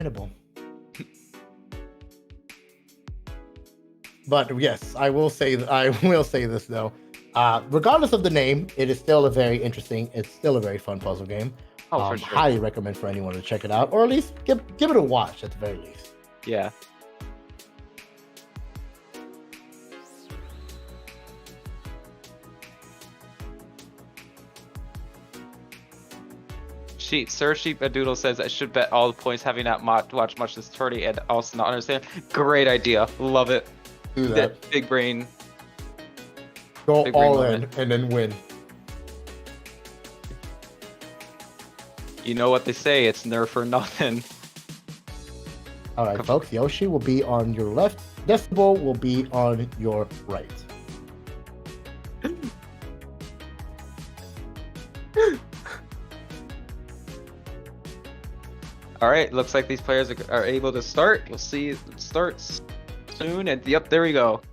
understandable. But yes, I will say this though. Regardless of the name, it is still a very interesting. It's still a very fun puzzle game. Oh, for sure. Highly recommend for anyone to check it out, or at least give it a watch at the very least. Yeah. Sir Sheep Doodle says I should bet all the points having not watched much this tourney and also not understand. Great idea. Love it. Do that. Big brain. Go Big brain all in moment. and then win. You know what they say, it's nerf or nothing. All right, folks. Yoschi will be on your left. Decibel will be on your right. All right, looks like these players are able to start. You'll see it starts soon, and yep, there we go.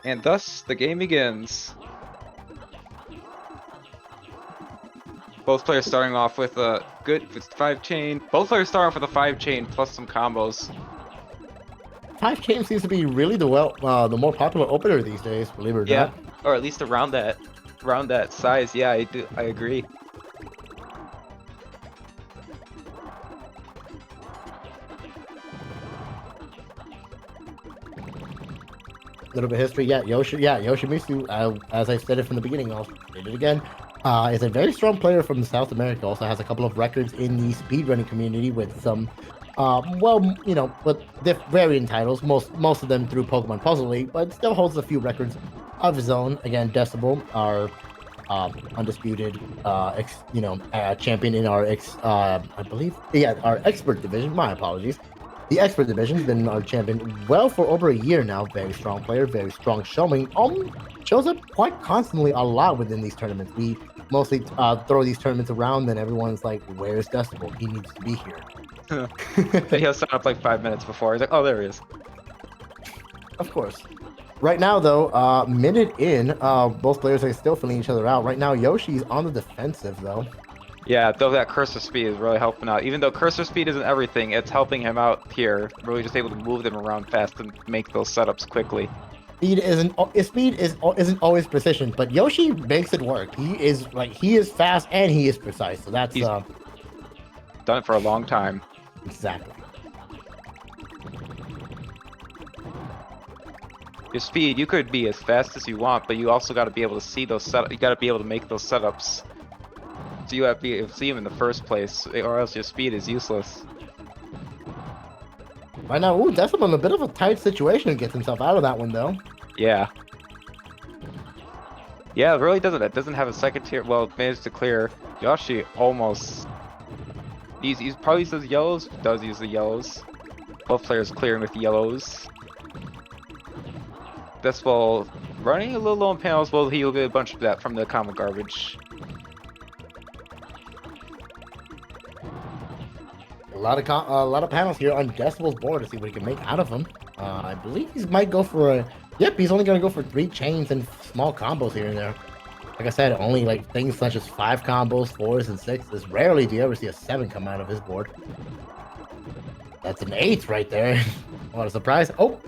And thus, the game begins. Both players starting off with a good 5-chain. Both players start off with a 5-chain plus some combos. 5-chain seems to be really the more popular opener these days, believe it or not. Or at least around that size. Yeah, I agree. Little bit of history, Yoshimitsu, as I said it from the beginning, I'll read it again, is a very strong player from South America. Also has a couple of records in the speedrunning community with some, with varying titles, most of them through Pokemon Puzzle League, but still holds a few records of his own. Again, Decibel, our undisputed, champion in our our expert division. My apologies. The expert division has been our champion for over a year now. Very strong player, very strong showing. Shows up quite constantly a lot within these tournaments. We mostly throw these tournaments around, and everyone's like, "Where's Decibel? He needs to be here." He'll sign up like 5 minutes before. He's like, "Oh, there he is." Of course. Right now, though, minute in, both players are still filling each other out. Right now, Yoshi's on the defensive, though. Yeah, though that cursor speed is really helping out. Even though cursor speed isn't everything, it's helping him out here. Really just able to move them around fast and make those setups quickly. Speed isn't always precision, but Yoshi makes it work. He is fast and he is precise. So that's done it for a long time. Exactly. Your speed, you could be as fast as you want, but you also got to be able to see those setups. You got to be able to make those setups. So you have to be able to see them in the first place, or else your speed is useless. Right now, Decibel in a bit of a tight situation. Gets himself out of that one, though. Yeah. Yeah, it really doesn't. It doesn't have a second tier. Well, managed to clear. Yoschi almost. He probably says yellows. Does use the yellows. Both players clearing with yellows. Decibel running a little low on panels. Well, he'll get a bunch of that from the common garbage. A lot of panels here on Decibel's board to see what he can make out of them. I believe he might go for a. Yep, he's only gonna go for 3 chains and small combos here and there. Like I said, only like things such as 5 combos, 4s, and 6s. Rarely do you ever see a 7 come out of his board. That's an 8 right there. What a surprise! Oh.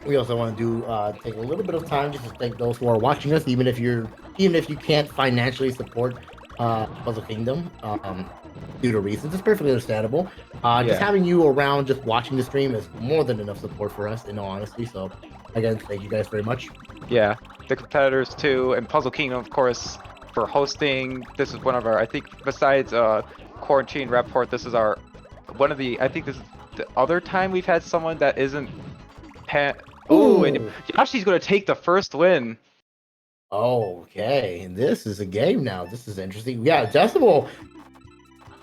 We also want to take a little bit of time just to thank those who are watching us, even if you can't financially support Puzzle Kingdom due to reasons. It's perfectly understandable. Just having you around, just watching the stream is more than enough support for us, in all honesty. So, again, thank you guys very much. Yeah, the competitors too, and Puzzle Kingdom, of course, for hosting. This is one of our, I think, besides Quarantine Report, this is I think this is the other time we've had someone that isn't. Ooh, and Yoshi's going to take the first win. Okay, this is a game now. This is interesting. Yeah, Decibel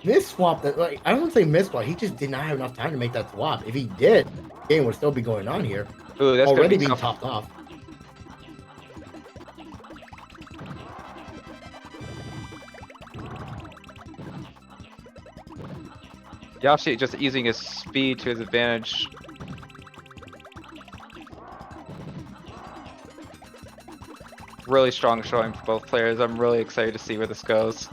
misswap that. Like, I don't want to say misswap. He just did not have enough time to make that swap. If he did, the game would still be going on here. Ooh, that's already being tough. topped off. Yoschi just using his speed to his advantage. Really strong showing for both players. I'm really excited to see where this goes.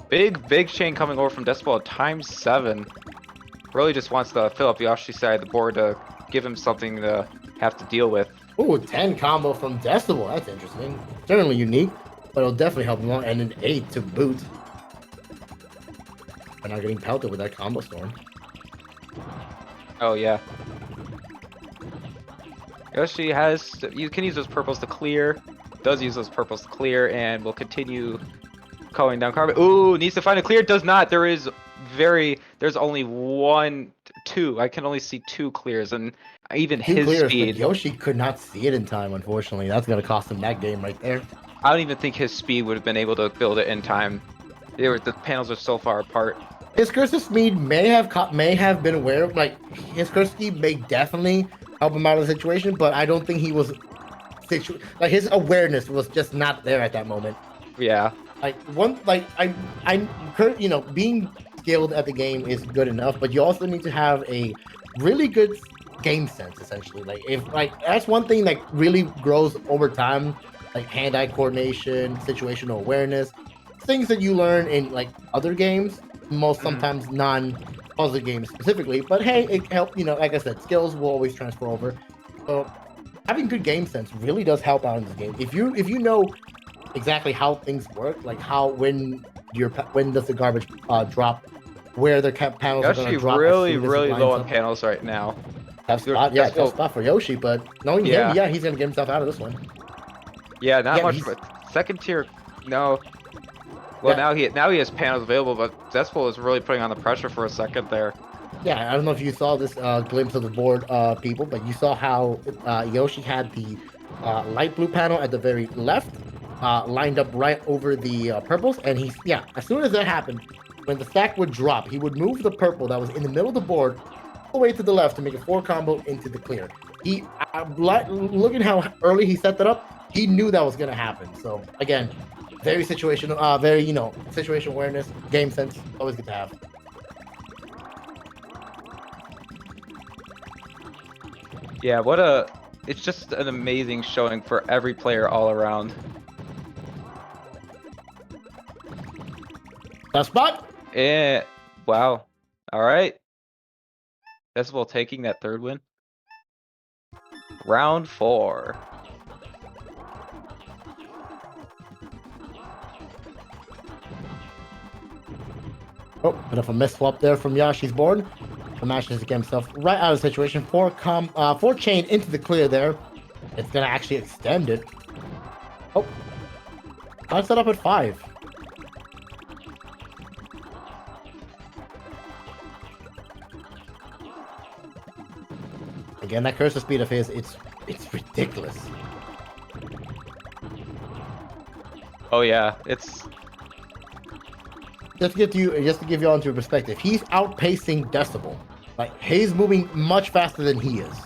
Big chain coming over from Decibel at ×7. Really just wants to fill up Yoshi's side of the board to give him something to have to deal with. Ooh, 10 combo from Decibel. That's interesting. Certainly unique, but it'll definitely help him along. And an 8 to boot. We're not getting pelted with that combo storm. Oh yeah. Yoshi you can use those purples to clear. Does use those purples to clear, and will continue calling down carbon. Ooh, needs to find a clear. Does not. There's only 2. I can only see 2 clears, and even his clears, speed. But Yoshi could not see it in time, unfortunately. That's gonna cost him that game right there. I don't even think his speed would have been able to build it in time. The panels are so far apart. His cursive speed may have been aware of, like, his cursive speed may definitely help him out of the situation, but I don't think he was his awareness was just not there at that moment. Yeah. Being skilled at the game is good enough, but you also need to have a really good game sense, essentially. That's one thing that really grows over time, like hand-eye coordination, situational awareness, things that you learn in like other games, sometimes non-puzzle games specifically. But hey, it helps. Like I said, skills will always transfer over. So having good game sense really does help out in this game. If you know exactly how things work, like when does the garbage drop, where the panels are going to drop. Yoshi really low on panels right now. Tough spot for Yoshi, but knowing him, he's going to get himself out of this one. Yeah, not much. Second tier, no. Well, now he has panels available, but Decibel is really putting on the pressure for a second there. Yeah, I don't know if you saw this glimpse of the board, people, but you saw how Yoshi had the light blue panel at the very left, lined up right over the purples, and as soon as that happened, when the stack would drop, he would move the purple that was in the middle of the board all the way to the left to make a 4 combo into the clear. He, looking how early he set that up, he knew that was going to happen. So again, very situational, situational awareness, game sense, always good to have. Yeah, it's just an amazing showing for every player all around. That spot? Yeah, wow. All right. Decibel taking that 3rd win. Round 4. Oh, bit of a miss swap there from Yoshi's board. Manages to get himself right out of the situation. 4 chain into the clear there. It's gonna actually extend it. Oh, got set up at 5. Again, that cursor speed of his, it's ridiculous. Oh yeah, it's just to give you all into perspective, he's outpacing Decibel. Like, he's moving much faster than he is.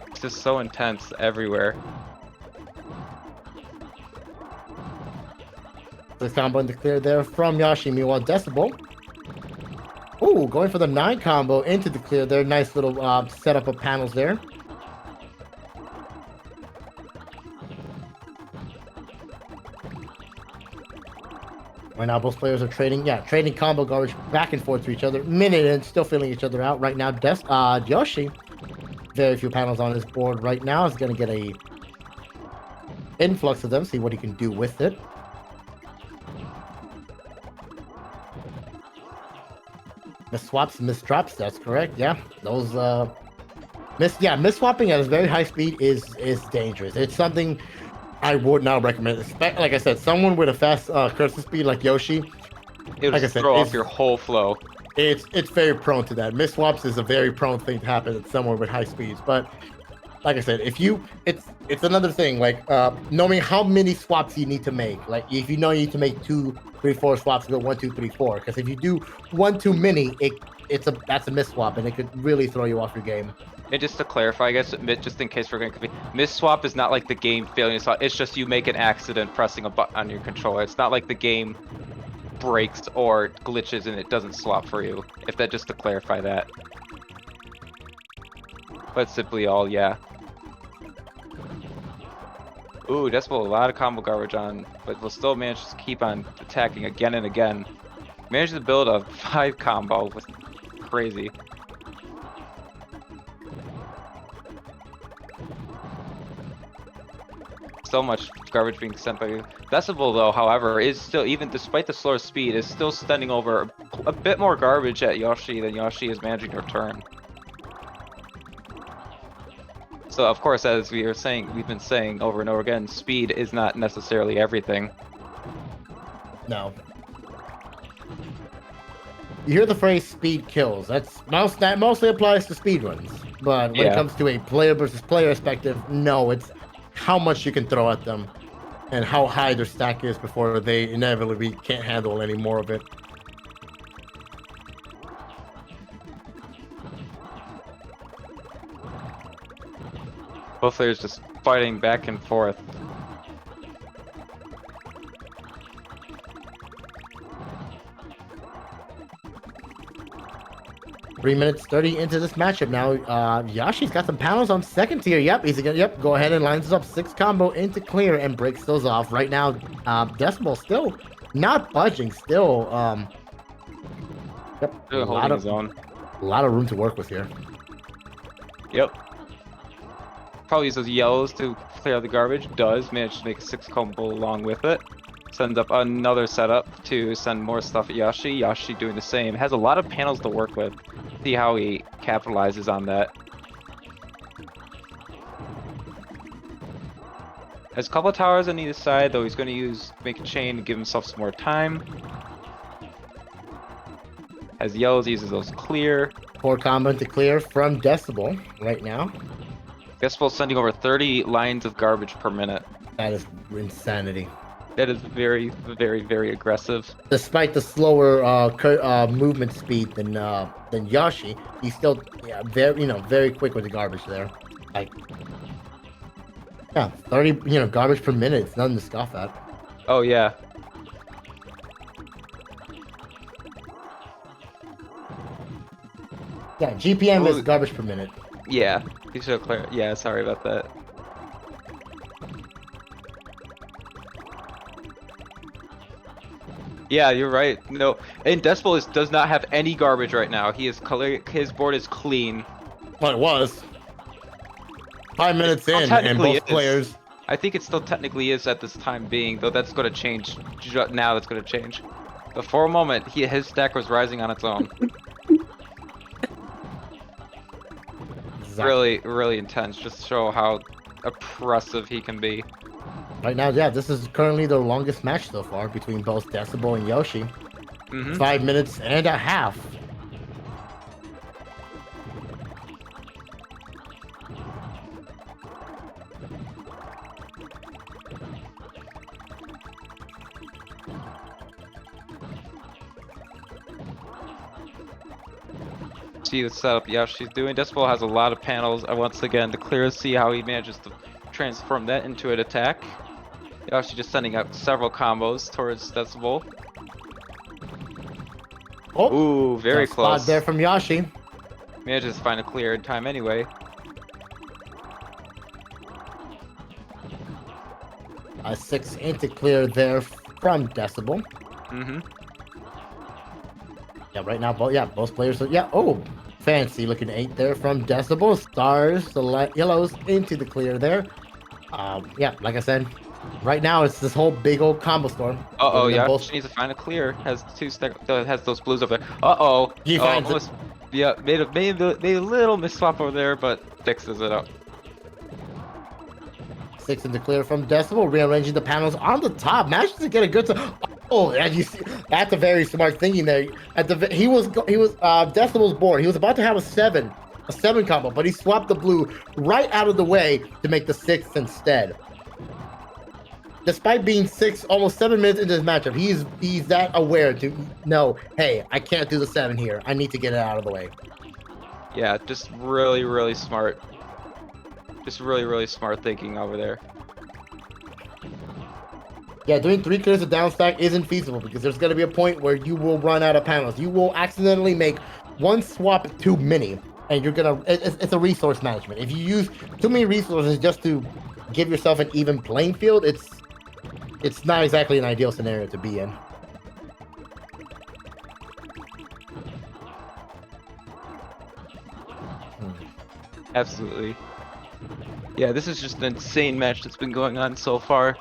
It's just so intense everywhere. This combo in the clear there from Yoshi. Meanwhile, Decibel. Ooh, going for the 9 combo into the clear there. Nice little setup of panels there. Right now, both players are trading combo garbage back and forth to each other. Minute and still feeling each other out. Right now, Yoshi, very few panels on his board right now. Is going to get a influx of them. See what he can do with it. Miss swaps, miss drops. That's correct. Yeah, those miss swapping at a very high speed is dangerous. It's something I would not recommend. Like I said, someone with a fast cursor speed like Yoshi, it would throw off your whole flow. It's very prone to that. Miss swaps is a very prone thing to happen at someone with high speeds. But like I said, it's another thing. Like knowing how many swaps you need to make. Like if you know you need to make 2, 3, 4 swaps, go 1, 2, 3, 4. Because if you do one too many, that's a miss swap, and it could really throw you off your game. And just to clarify, I guess, just in case we're going to confuse, miss swap is not like the game failing to swap. It's just you make an accident pressing a button on your controller. It's not like the game breaks or glitches and it doesn't swap for you. If that, just to clarify that. But simply all, yeah. Ooh, Decibel, a lot of combo garbage on, but we'll still manage to keep on attacking again and again. Managed to build a 5 combo with crazy. So much garbage being sent by you. Decibel, though, however, is still, even despite the slower speed, is still sending over a bit more garbage at Yoschi than Yoschi is managing to return. So, of course, as we've been saying over and over again, speed is not necessarily everything. No. You hear the phrase "speed kills." That mostly applies to speedruns, but when it comes to a player versus player perspective, no, it's how much you can throw at them and how high their stack is before they inevitably can't handle any more of it. Both players just fighting back and forth. Three minutes 30 into this matchup now. Yoshi's got some panels on second tier. Yep, he's gonna go ahead and lines up 6 combo into clear and breaks those off. Right now, Decibel still not budging. Still, yep, a lot of room to work with here. Yep. Probably use those yellows to clear out the garbage. Does manage to make a 6 combo along with it. Sends up another setup to send more stuff at Yoschi. Yoschi doing the same. Has a lot of panels to work with. See how he capitalizes on that. Has a couple of towers on either side, though he's going to make a chain to give himself some more time. As yellows, uses those clear. 4 combo to clear from Decibel right now. Decibel sending over 30 lines of garbage per minute. That is insanity. That is very, very, very aggressive. Despite the slower movement speed than Yoschi, he's still very quick with the garbage there. Like 30 garbage per minute. It's nothing to scoff at. Oh yeah. Yeah, GPM is garbage per minute. Yeah, you should clear. Yeah, sorry about that. Yeah, you're right. No, and Decibel does not have any garbage right now. His board is clean. Well, it was 5 minutes in, and both players. I think it still technically is at this time being, though that's going to change. Now that's going to change. But for a moment, his stack was rising on its own. Really, really intense. Just to show how oppressive he can be. Right now, yeah, this is currently the longest match so far between both Decibel and Yoschi. 5 minutes and a half. See the setup Yoshi's doing. Decibel has a lot of panels. Once again, to clear, see how he manages to transform that into an attack. Yoschi just sending out several combos towards Decibel. Oh, ooh, very close. Spot there from Yoschi. Manages to find a clear in time anyway. A 6 into clear there from Decibel. Yeah, right now, both players. Oh, fancy looking 8 there from Decibel. Stars, the yellows into the clear there. Yeah, like I said, right now it's this whole big old combo storm. Yeah, she needs to find a clear. Has has those blues over there. He finds it. Yeah, made a little miss swap over there, but fixes it up. 6 into clear from Decibel, rearranging the panels on the top. Manages to get a good. Oh, as you see, that's a very smart thinking there. He was Decibel's board. He was about to have a 7 a 7 combo, but he swapped the blue right out of the way to make the 6 instead. Despite being almost 7 minutes into this matchup, he's that aware to know, hey, I can't do the 7 here. I need to get it out of the way. Yeah, just really, really smart. Just really, really smart thinking over there. Yeah, doing 3 clears of down stack isn't feasible because there's going to be a point where you will run out of panels. You will accidentally make one swap too many, and you're going to... It's a resource management. If you use too many resources just to give yourself an even playing field, it's not exactly an ideal scenario to be in. Absolutely. Yeah, this is just an insane match that's been going on so far.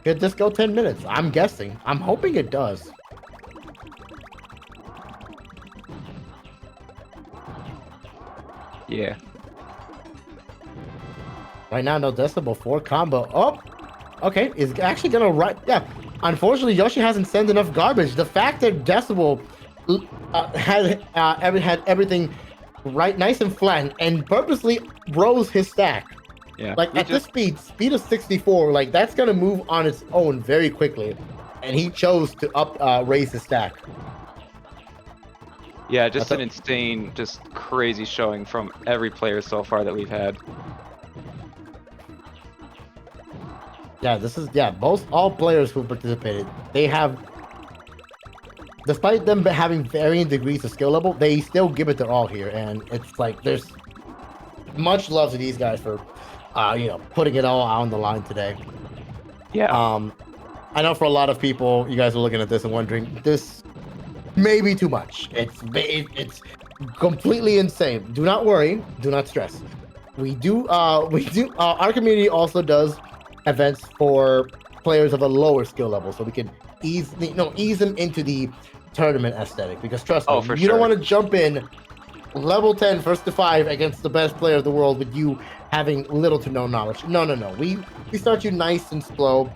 Could this go 10 minutes? I'm guessing. I'm hoping it does. Yeah. Right now, no Decibel 4 combo. Oh! Okay, is actually gonna right. Yeah. Unfortunately, Yoschi hasn't sent enough garbage. The fact that Decibel had everything right, nice and flat, and purposely rose his stack. Yeah. Like at this speed of 64, like that's gonna move on its own very quickly, and he chose to raise his stack. Yeah, just an insane, just crazy showing from every player so far that we've had. Yeah, all players who participated, they have, despite them having varying degrees of skill level, they still give it their all here, and it's like there's much love to these guys for, putting it all out on the line today. Yeah. I know for a lot of people, you guys are looking at this and wondering, this may be too much. It's completely insane. Do not worry. Do not stress. Our community also does events for players of a lower skill level, so we can ease them into the tournament aesthetic. Because trust me, you don't want to jump in level 10 first to 5 against the best player of the world with you having little to no knowledge. No. We start you nice and slow.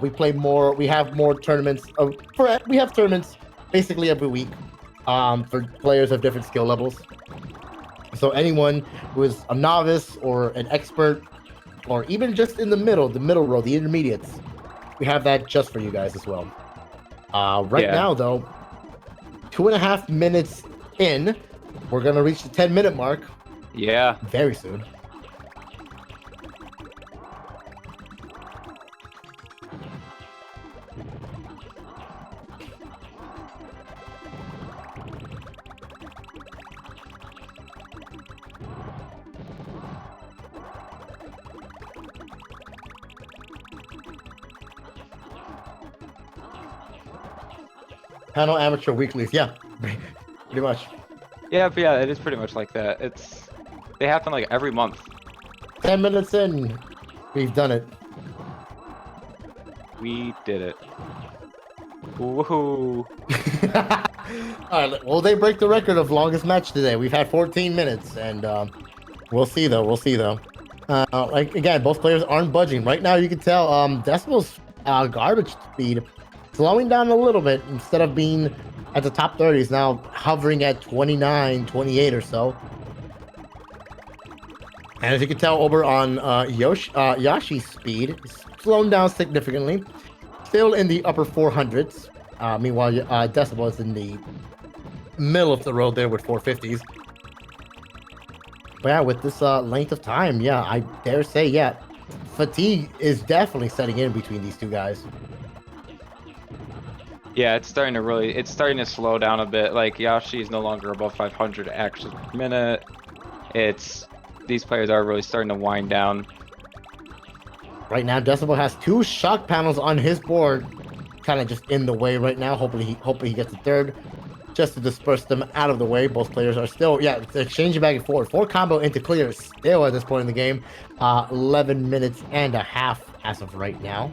We play more. We have more tournaments. We have tournaments basically every week for players of different skill levels. So anyone who is a novice or an expert, or even just in the middle row, the intermediates, we have that just for you guys as well. Now, though, 2.5 minutes in, we're gonna reach the 10-minute mark. Yeah. Very soon. Panel amateur weeklies, yeah, pretty much. Yeah, but yeah, it is pretty much like that. They happen like every month. 10 minutes in, we've done it. We did it. Woohoo! All right, well, they break the record of longest match today. We've had 14 minutes, and we'll see though. Like again, both players aren't budging right now. You can tell Decibel's garbage speed slowing down a little bit. Instead of being at the top 30s, now hovering at 29, 28 or so. And as you can tell over on Yoshi's speed, it's slowing down significantly. Still in the upper 400s. Meanwhile, Decibel is in the middle of the road there with 450s. But yeah, with this length of time, yeah, I dare say, yeah, fatigue is definitely setting in between these two guys. Yeah, it's starting to slow down a bit. Like Yoschi is no longer above 500 actions per minute. These players are really starting to wind down. Right now, Decibel has 2 shock panels on his board, kind of just in the way right now. Hopefully he gets a third, just to disperse them out of the way. Both players are still, they're changing back and forth. 4 combo into clear still at this point in the game. 11 minutes and a half as of right now.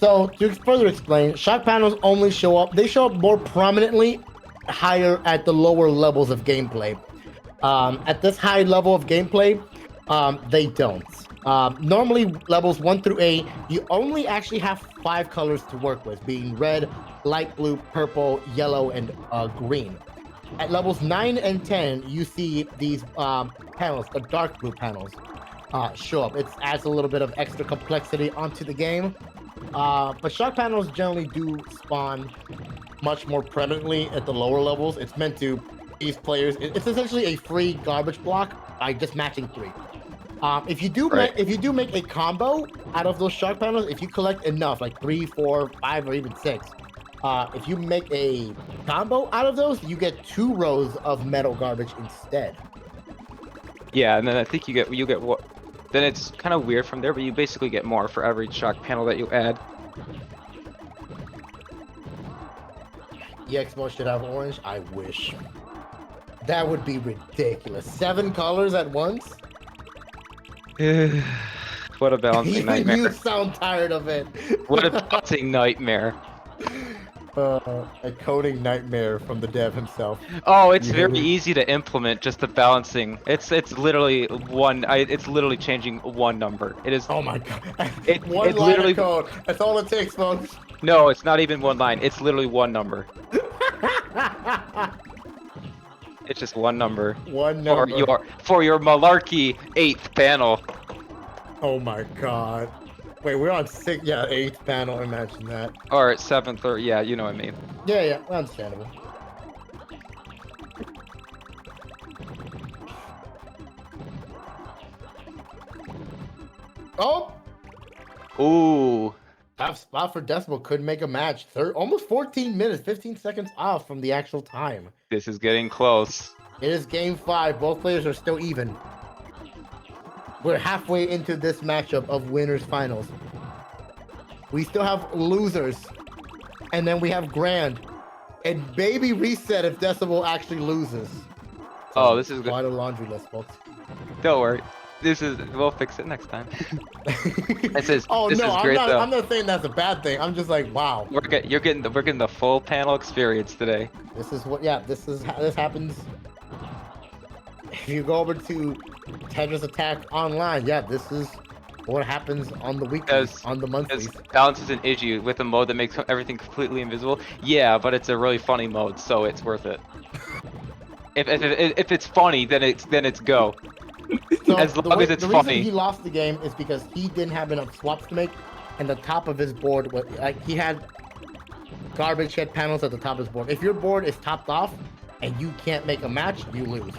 So to further explain, shock panels only show up. They show up more prominently higher at the lower levels of gameplay. At this high level of gameplay, they don't. Normally, levels 1 through 8, you only actually have 5 colors to work with, being red, light blue, purple, yellow, and green. At levels 9 and 10, you see these panels, the dark blue panels, show up. It adds a little bit of extra complexity onto the game. But shock panels generally do spawn much more prevalently at the lower levels. It's meant to these players. It's essentially a free garbage block by just matching 3. If you do make a combo out of those shock panels, if you collect enough, like 3, 4, 5, or even 6, if you make a combo out of those, you get 2 rows of metal garbage instead. Yeah, and then I think you get what? Then it's kind of weird from there, but you basically get more for every shock panel that you add. EX should have orange. I wish. That would be ridiculous. 7 colors at once. What a balancing nightmare. You sound tired of it. What a balancing nightmare. A coding nightmare from the dev himself. Oh, it's very easy to implement. Just the balancing. It's literally it's literally changing one number. It is. Oh my god. One line literally of code. That's all it takes, folks. No, it's not even one line. It's literally one number. It's just one number. One number. For your malarkey 8th panel. Oh my god. Wait, we're on 8th panel, imagine that. Or 7th, or yeah, you know what I mean. Yeah, understandable. Oh! Ooh. Tough spot for Decibel, could make a match. Almost 14 minutes, 15 seconds off from the actual time. This is getting close. It is game 5, both players are still even. We're halfway into this matchup of winners finals. We still have losers. And then we have grand. And baby reset if Decibel actually loses. So this is good. Quite a laundry list, folks. Don't worry. We'll fix it next time. This is I'm great, though. I'm not saying that's a bad thing. I'm just like, wow. We're getting the full panel experience today. This happens. If you go over to Tetris Attack online, this is what happens on the weeklies, on the monthlies. Balance is an issue with a mode that makes everything completely invisible. Yeah, but it's a really funny mode, so it's worth it. if it's funny, then it's go. So as long as it's funny. The reason he lost the game is because he didn't have enough swaps to make, and the top of his board was he had garbage head panels at the top of his board. If your board is topped off and you can't make a match, you lose.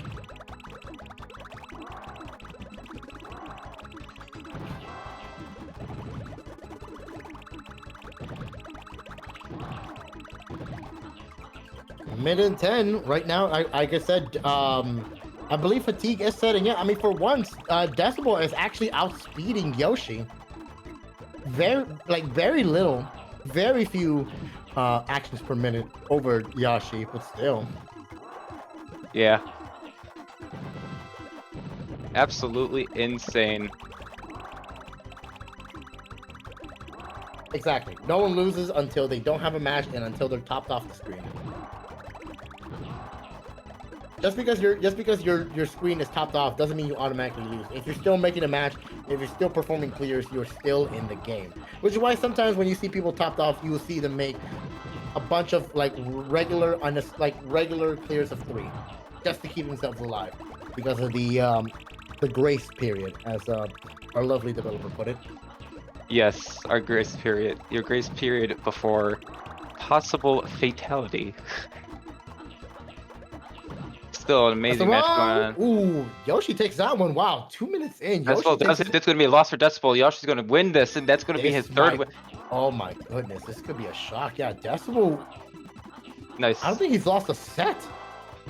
Mid and 10 right now. Like I said, I believe fatigue is setting in. I mean, for once, Decibel is actually outspeeding Yoschi. Very little, very few actions per minute over Yoschi, but still. Yeah. Absolutely insane. Exactly. No one loses until they don't have a match and until they're topped off the screen. Just because your screen is topped off doesn't mean you automatically lose. If you're still making a match, if you're still performing clears, you're still in the game. Which is why sometimes when you see people topped off, you will see them make a bunch of regular clears of 3, just to keep themselves alive, because of the grace period, as our lovely developer put it. Yes, our grace period. Your grace period before possible fatality. Still an amazing match going on. Ooh, Yoschi takes that one. Wow, 2 minutes in. That's going to be a loss for Decibel. Yoshi's going to win this, and that's going to be his third win. Oh my goodness, this could be a shock. Yeah, Decibel. Nice. I don't think he's lost a set.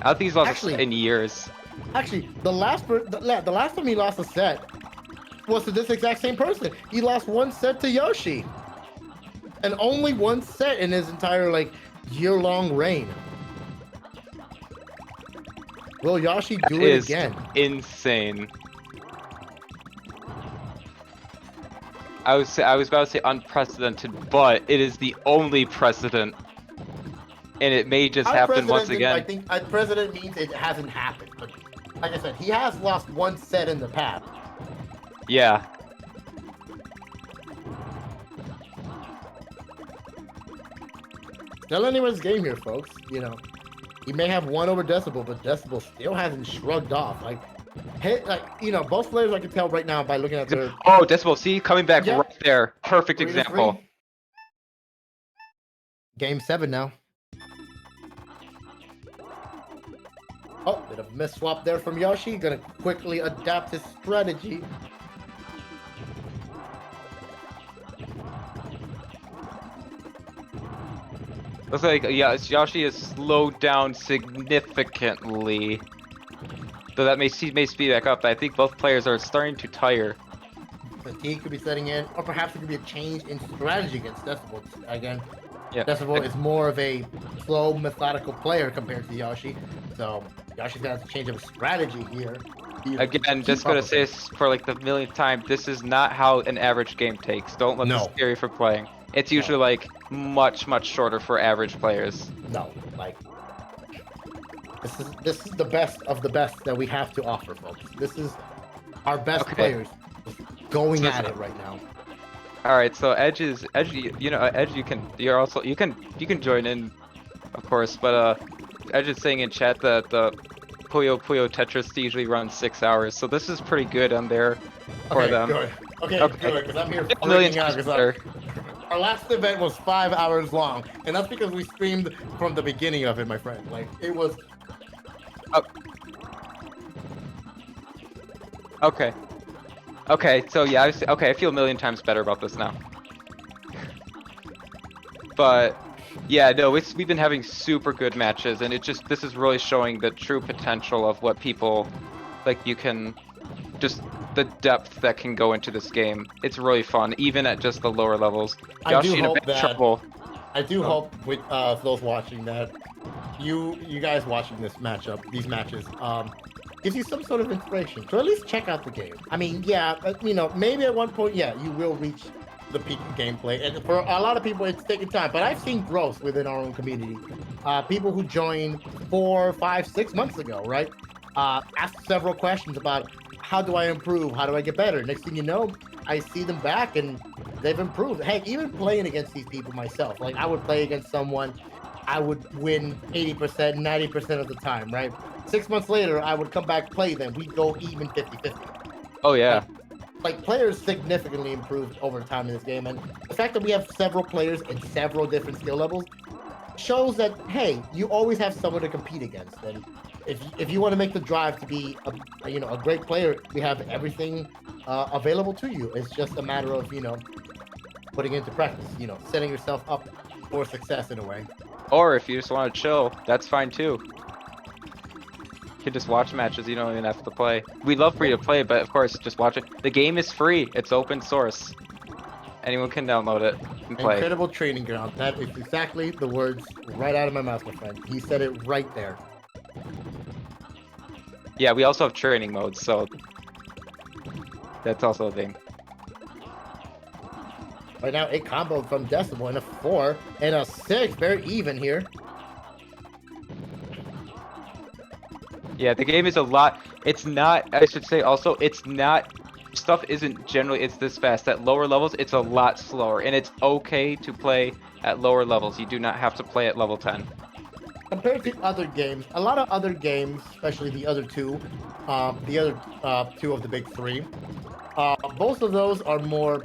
I don't think he's lost a set in years. Actually, the last time he lost a set was to this exact same person. He lost 1 set to Yoschi, and only 1 set in his entire year-long reign. Will Yoschi do it again? Insane. I was about to say unprecedented, but it is the only precedent, and it may just happen once Unprecedented, I again. think unprecedented means it hasn't happened. But like I said, he has lost one set in the past. Yeah. Still anyone's game here, folks. You know, he may have won over Decibel, but Decibel still hasn't shrugged off. Like, both players I can tell right now by looking at their Oh, Decibel, see, coming back Yep. right there. Perfect 3-3. example. Game 7 now. Oh, bit of a miss swap there from Yoschi. Gonna quickly adapt his strategy. Looks like Yoschi is slowed down significantly. Though that may speed back up. I think both players are starting to tire. Fatigue could be setting in, or perhaps it could be a change in strategy against Decibel. Again, Yeah. Decibel is more of a slow, methodical player compared to Yoschi. So Yoshi's gonna have to change up his strategy here. Again, just gonna say this for like the millionth time, this is not how an average game takes. Don't let this scare you for playing. It's usually like much shorter for average players. No, like this is the best of the best that we have to offer, folks. This is our best players going at it right now. All right, so Edge, you know, Edge, you can join in, of course, but Edge is saying in chat that the Puyo Tetris usually runs 6 hours, so this is pretty good on there for them. Good. Okay, good, because I'm here A million freaking out, times 'cause better. our last event was 5 hours long, and that's because we streamed from the beginning of it, my friend. Like, it was... Okay. Okay, so yeah, I feel a million times better about this now. But yeah, no, we've been having super good matches, and this is really showing the true potential of what people, like, you can, just the depth that can go into this game. It's really fun, even at just the lower levels. I do Yoschi in a hope bit that- trouble. I do hope with those watching that you guys watching these matches, gives you some sort of inspiration to at least check out the game. I mean, yeah, maybe at one point, yeah, you will reach the peak of gameplay, and for a lot of people, it's taking time. But I've seen growth within our own community. People who joined 4, 5, 6 months ago, right? Asked several questions about how do I improve, how do I get better. Next thing you know, I see them back and they've improved. Heck, even playing against these people myself, like I would play against someone, I would win 80%, 90% of the time, right? 6 months later, I would come back, play them. We'd go even 50-50. Oh yeah. Like players significantly improved over time in this game, and the fact that we have several players in several different skill levels shows that, hey, you always have someone to compete against. And if you want to make the drive to be a great player, we have everything available to you. It's just a matter of putting it into practice, setting yourself up for success in a way. Or if you just want to chill, that's fine too. You can just watch matches, you don't even have to play. We love for you to play, but of course, just watch it. The game is free. It's open source. Anyone can download it and play. Incredible training ground. That is exactly the words right out of my mouth, my friend. He said it right there. Yeah, we also have training modes, so that's also a thing. Right now, a combo from Decibel and a 4 and a 6. Very even here. Yeah, the game is a lot. It's not, I should say also, it's not, stuff isn't generally, it's this fast. At lower levels, it's a lot slower, and it's okay to play at lower levels. You do not have to play at level 10. Compared to other games, a lot of other games, especially the other two of the big three, both of those are more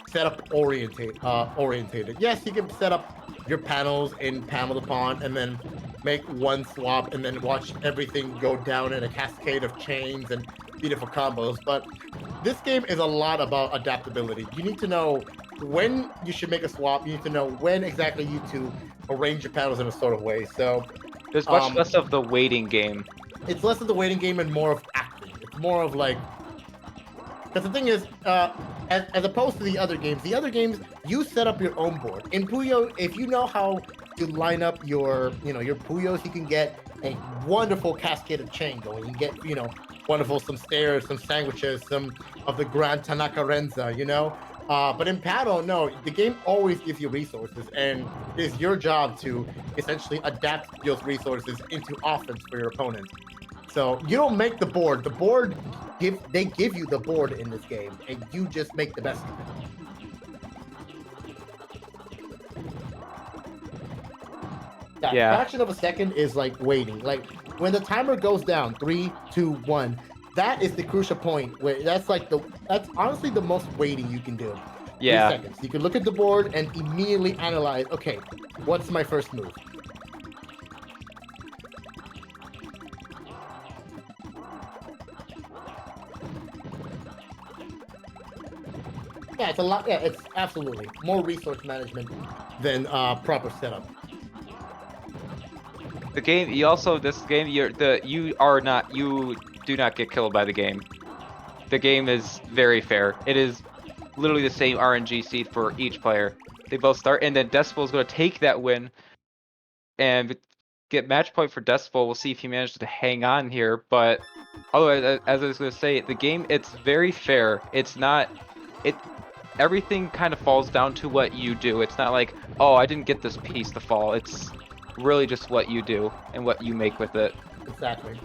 setup orientated. Yes, you can set up your panels in Panel de Pon and then make one swap and then watch everything go down in a cascade of chains and beautiful combos. But this game is a lot about adaptability. You need to know when you should make a swap. You need to know when exactly you to arrange your panels in a sort of way. So there's much less of the waiting game. It's less of the waiting game and more of acting. It's more of like, because the thing is, as opposed to the other games, you set up your own board. In Puyo, if you know how to line up your Puyos, you can get a wonderful cascaded chain going. You can get, wonderful some stairs, some sandwiches, some of the Grand Tanaka Renza, But in Paddle, no, the game always gives you resources, and it's your job to essentially adapt those resources into offense for your opponent. So you don't make the board. The board they give you the board in this game, and you just make the best of it. That Yeah. fraction of a second is like waiting. Like when the timer goes down, 3, 2, 1. That is the crucial point where that's honestly the most waiting you can do. Yeah. 3 seconds. You can look at the board and immediately analyze. Okay, what's my first move? Yeah, it's a lot. Yeah, it's absolutely more resource management than proper setup. The game. This game. You do not get killed by the game. The game is very fair. It is literally the same RNG seed for each player. They both start, and then Decibel is going to take that win and get match point for Decibel. We'll see if he manages to hang on here. But otherwise, as I was going to say, the game, it's very fair. It's not. Everything kind of falls down to what you do. It's not like, oh, I didn't get this piece to fall. It's really just what you do and what you make with it. Exactly.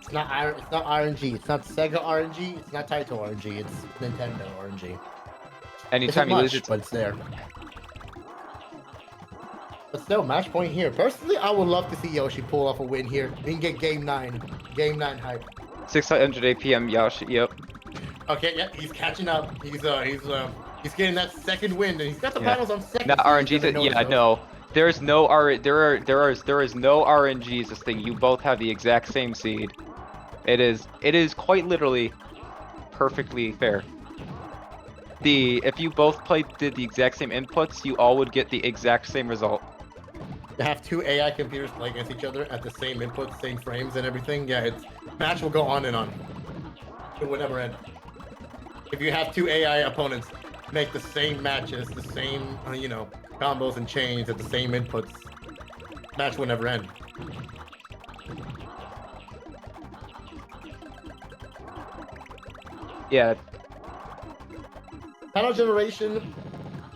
It's not RNG. It's not Sega RNG. It's not Taito RNG. It's Nintendo RNG. Anytime you lose, but it's there. But still, match point here. Personally, I would love to see Yoschi pull off a win here. We can get game 9. Game 9 hype. 600 APM Yoschi. Yep. Okay, yeah, he's catching up. He's getting that second win, and he's got the panels on second. Not RNG. Yeah, no. There is no RNGs. This thing. You both have the exact same seed. It is quite literally perfectly fair. If you both did the exact same inputs, you all would get the exact same result. To have 2 AI computers play against each other at the same inputs, same frames, and everything. Yeah, match will go on and on. It will never end. If you have 2 AI opponents make the same matches, the same combos and chains at the same inputs, match will never end. Yeah. Panel generation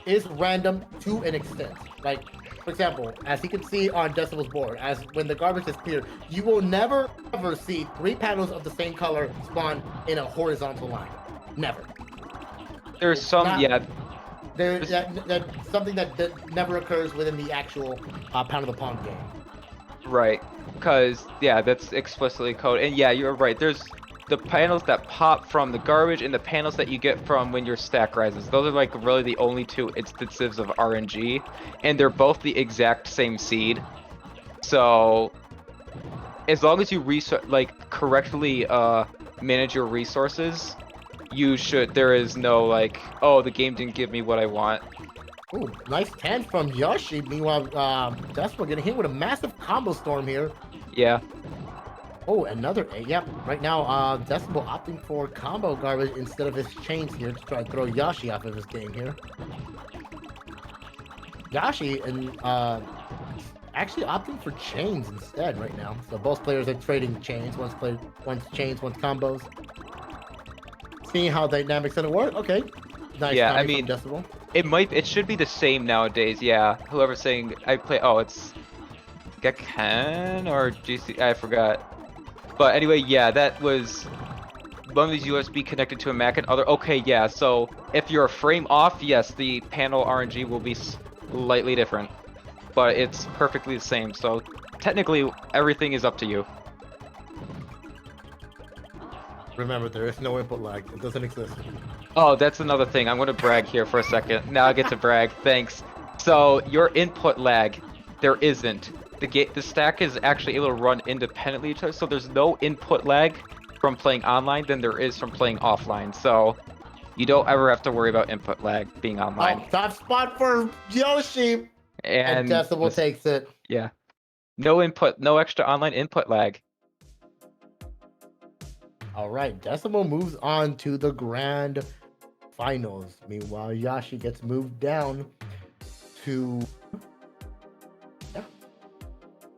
is random to an extent. Like, for example, as you can see on Decibel's board, as when the garbage is cleared, you will never ever see 3 panels of the same color spawn in a horizontal line. Never. There's some, yeah. That's something that never occurs within the actual Panel de Pon game. Right, because, yeah, that's explicitly coded. And yeah, you're right. There's the panels that pop from the garbage and the panels that you get from when your stack rises. Those are like really the only 2 instances of RNG, and they're both the exact same seed. So as long as you correctly manage your resources, there is no like, oh, the game didn't give me what I want. Ooh, nice 10 from Yoschi. Meanwhile, Decibel getting hit with a massive combo storm here. Yeah. Oh, another 8. Yep. Right now, Decibel opting for combo garbage instead of his chains here to try and throw Yoschi off of his game here. Yoschi and actually opting for chains instead right now. So both players are trading chains. One's chains, one's combos. Seeing how dynamic's gonna work. Okay. Nice. Yeah, I mean, Decibel. It should be the same nowadays. Yeah. Whoever's saying it's Gekhan or GC. I forgot. But anyway, yeah, that was one of these USB connected to a Mac and other. Okay, yeah. So if you're a frame off, yes, the panel RNG will be slightly different, but it's perfectly the same. So technically, everything is up to you. Remember, there is no input lag. It doesn't exist. Oh, that's another thing. I'm going to brag here for a second. Now I get to brag. Thanks. So your input lag, there isn't. The stack is actually able to run independently of each other, so there's no input lag from playing online than there is from playing offline. So you don't ever have to worry about input lag being online. Oh, top spot for Yoschi! And Decibel takes it. Yeah. No extra online input lag. All right, Decibel moves on to the grand finals. Meanwhile, Yoschi gets moved down to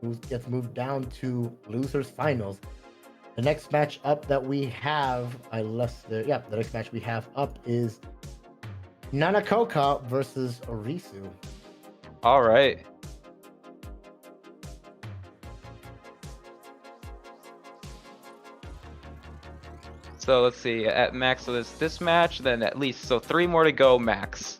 who gets moved down to losers finals. The next match up that we have, the next match we have up is Nanakoka versus Orisu. All right. So let's see, at max, so this match, then at least, so 3 more to go max.